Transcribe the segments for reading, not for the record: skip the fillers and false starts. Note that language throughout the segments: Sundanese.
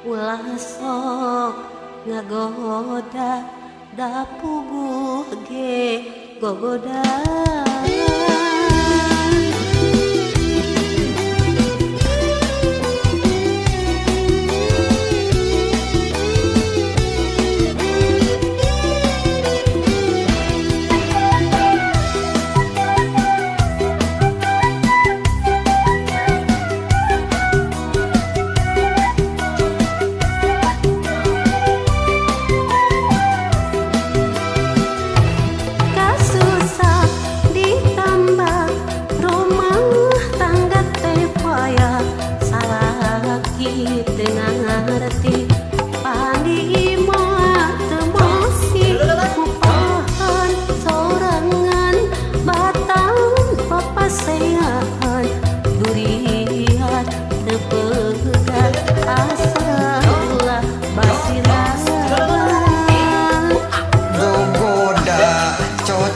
ulah sok ngagoda da puguh ge gogoda.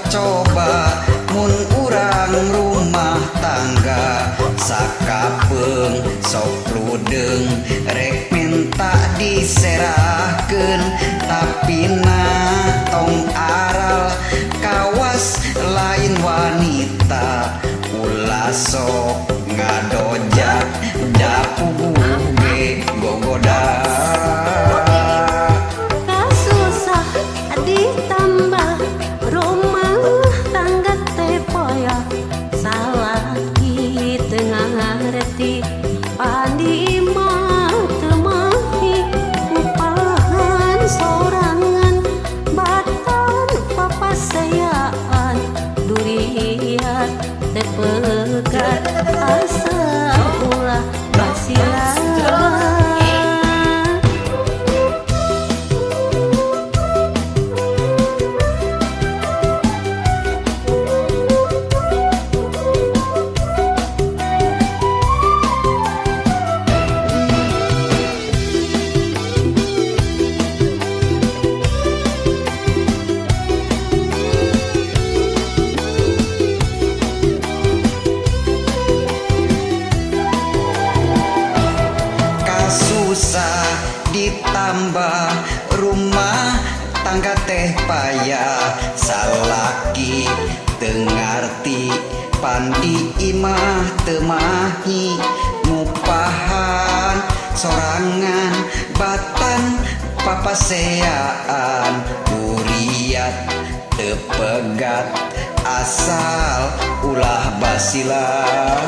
Coba mun urang rumah tangga sakapeung sok ludeng rek minta diserahkeun tapi tong aral kawas lain wanita ulah sok ngadojak da puguh ge gogoda. Pandi imah teu mahi upahan sorangan batan papasayaan durian teu pegat asa ulah basilan. Susah ditambah rumah tangga teh payah salaki teu ngarti pandi imah teu mahi ngupahan sorangan batan papaseaan duriat teu pegat asal ulah basilan.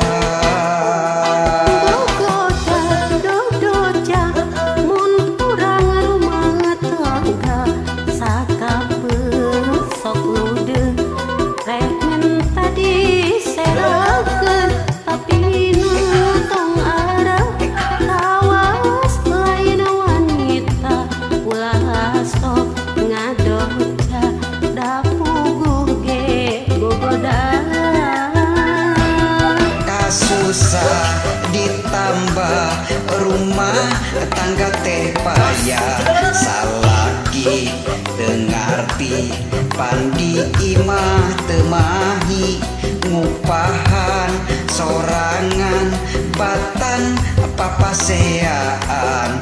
Susah ditambah rumah tangga teh payah salaki teu ngarti pandi imah teu mahi ngupahan sorangan batan papaseaan